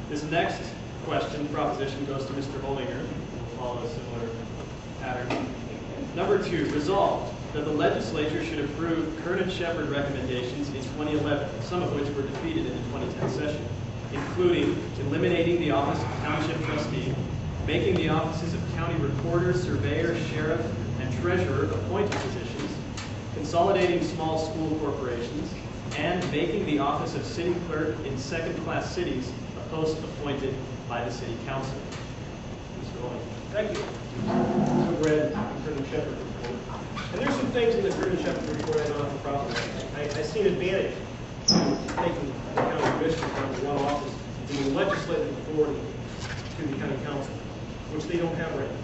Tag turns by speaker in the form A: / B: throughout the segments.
A: This next question, proposition, goes to Mr. Olinger. We'll follow a similar pattern. Number 2, resolved that the legislature should approve Kernan Shepherd recommendations in 2011, some of which were defeated in the 2010 session, including eliminating the office of township trustee, making the offices of county recorder, surveyor, sheriff, and treasurer appointed positions, consolidating small school corporations, and making the office of city clerk in second-class cities a post appointed by the city council. Mr. Olinger.
B: Thank you. I've read the Kernan Shepherd report. And there's some things in the Kernan Shepherd report I don't have a problem with. I see an advantage to taking the county commissioners down to one office, giving legislative authority to the county council, which they don't have right now.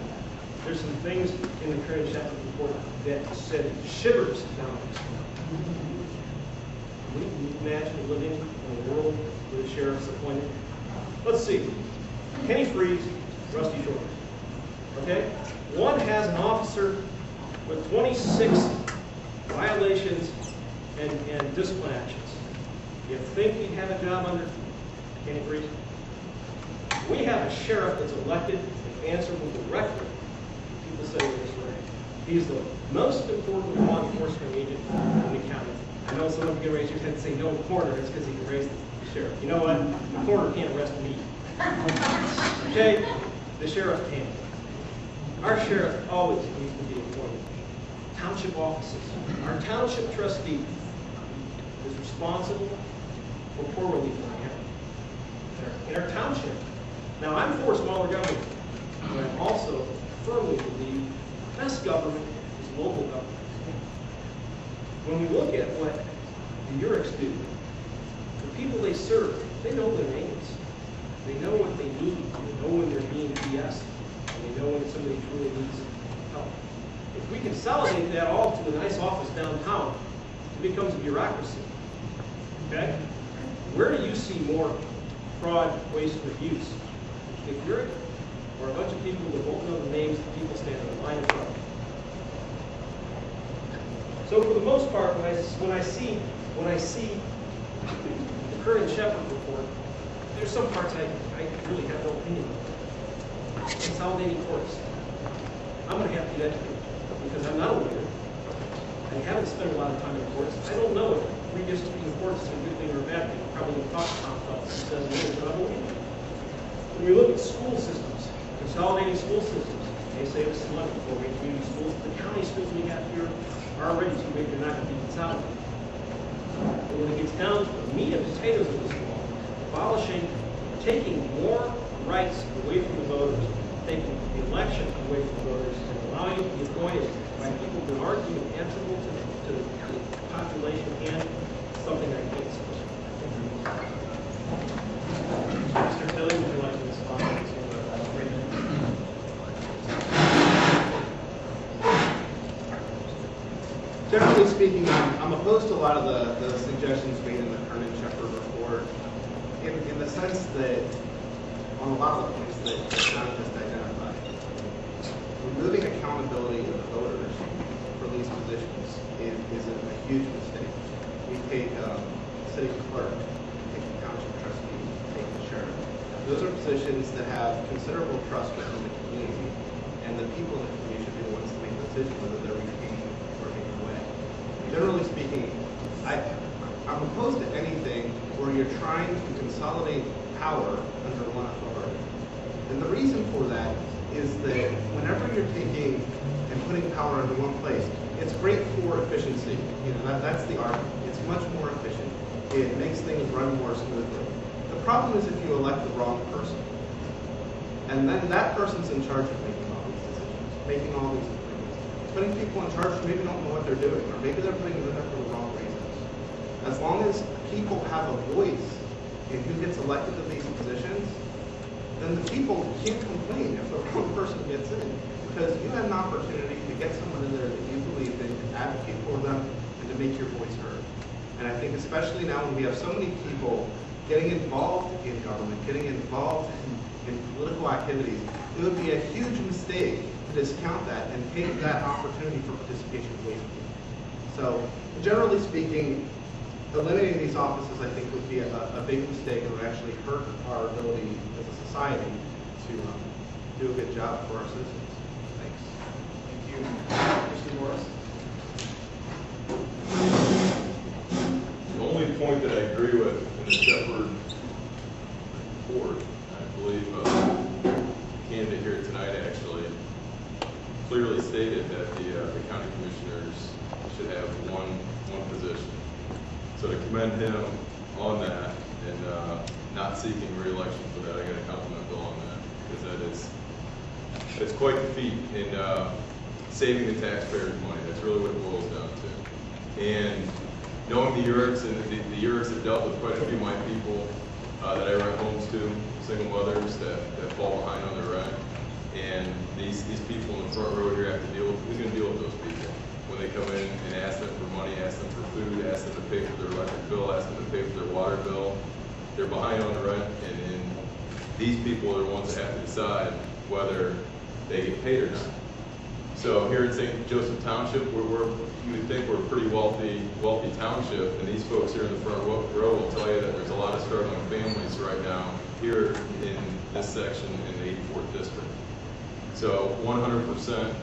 B: There's some things in the Kernan Shepherd report that said shivers down this. Can we imagine living in a world where the sheriff's appointed? Let's see. Kenny Freeze, Rusty Shores. Okay? One has an officer with 26 violations and discipline actions. You think he'd have a job under Kenny Freeze? We have a sheriff that's elected and answerable directly. People say this way. He's the most important law enforcement agent in the county. I know some of you can raise your hand and say no coroner. That's because he can raise the sheriff. You know what? The coroner can't arrest me. Okay? The sheriff can't. Our sheriff always needs to be appointed. Township offices. Our township trustee is responsible for poor relief in our county. In our township. Now, I'm for smaller government, but I also firmly believe best government is local government. When we look at what the URICs do, the people they serve, they know their names. They know what they need. They know when they're being BS. And they know when somebody truly needs help. If we consolidate that all to a nice office downtown, it becomes a bureaucracy. Okay? Where do you see more fraud, waste, and abuse? The URIC or a bunch of people that won't know the names of people standing in line in front? So for the most part, when I see the Kernan Shepherd report, there's some parts I really have no opinion on. Consolidating courts. I'm going to have to do that because I'm not a lawyer. I haven't spent a lot of time in courts. I don't know if redistricting courts is a good thing or a bad thing. I probably don't talk to Tom Phelps. He doesn't know, but I believe it. When we look at school systems, consolidating school systems, they save us some money for community schools. The county schools we have here are already too big, they're not going to be consolidated. But when it gets down to the meat and potatoes of this law, taking more rights away from the voters, taking the election away from the voters, and allowing it to be appointed by people that aren't even answerable to the population and something I can't support.
A: Mr. Pillie, would you like to respond to agreement?
C: Generally speaking, I'm opposed to a lot of the suggestions made in the Kernan Shepherd report, in the sense that on a lot of the points that John just identified, removing accountability of the voters for these positions is a huge mistake. We take city clerk, take the township trustee, take the sheriff. Those are positions that have considerable trust within the community, and the people in the community should be the ones to make the decision whether they're retained or taken away. Generally speaking, I'm opposed to anything where you're trying to consolidate power under one authority. And the reason for that is that whenever you're taking and putting power into one place, it's great for efficiency. That's the argument. It's much more efficient. It makes things run more smoothly. The problem is if you elect the wrong person. And then that person's in charge of making all these decisions, making all these agreements. Putting people in charge who maybe don't know what they're doing, or maybe they're putting them in there for the wrong reasons. As long as people have a voice in who gets elected to these positions, then the people can't complain if the wrong person gets in, because you had an opportunity to get someone in there that you believe in, to advocate for them, and to make your voice heard. And I think especially now when we have so many people getting involved in government, getting involved in political activities, it would be a huge mistake to discount that and take that opportunity for participation away from you. So generally speaking, eliminating these offices, I think, would be a big mistake and would actually hurt our ability as a society to do a good job for our citizens. Thanks.
B: Thank you. Mr. Morris?
D: The only point that I agree with in the Shepherd report, I believe the candidate here tonight actually clearly stated that the county commissioners should have one position. So to commend him on that and not seeking re-election for that, I got to compliment Bill on that, because that's quite the feat in saving the taxpayers' money. That's really what it boils down to. And knowing the Urics, and the Urics have dealt with quite a few of my people that I rent homes to, single mothers that fall behind on their rent. And these people in the front row here have to deal with, who's going to deal with those people? When they come in and ask them for money, ask them for food, ask them to pay for their electric bill, ask them to pay for their water bill, they're behind on the rent, and these people are the ones that have to decide whether they get paid or not. So here in St. Joseph Township, you would think we're a pretty wealthy township, and these folks here in the front row will tell you that there's a lot of struggling families right now here in this section in the 84th district. So 100%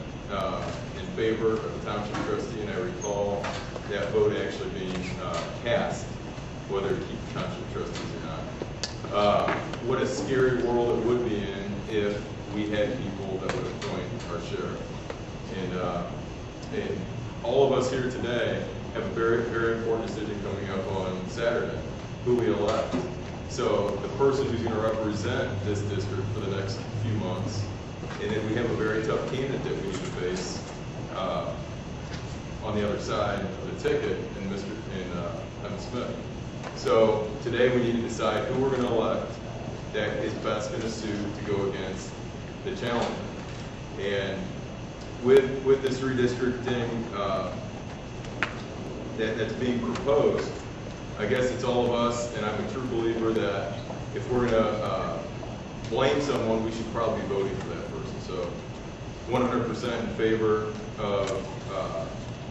D: in favor of the township trustee, and I recall that vote actually being cast whether to keep the township trustees or not. What a scary world it would be in if we had people that would appoint our sheriff. And all of us here today have a very, very important decision coming up on Saturday, who we elect. So the person who's going to represent this district for the next few months, and then we have a very tough candidate that we need to face on the other side of the ticket, and Evan Smith. So today we need to decide who we're going to elect that is best going to suit to go against the challenger. And with this redistricting that's being proposed, I guess it's all of us, and I'm a true believer that if we're going to blame someone, we should probably be voting for that person. So 100% in favor of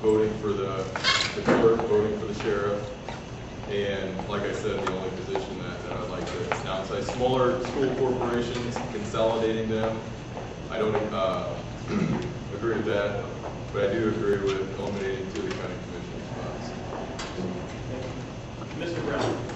D: voting for the clerk, voting for the sheriff, and like I said, the only position that I'd like to downsize. Smaller school corporations, consolidating them, I don't agree with that, but I do agree with eliminating two of the county commission spots.
A: Mr. Brown.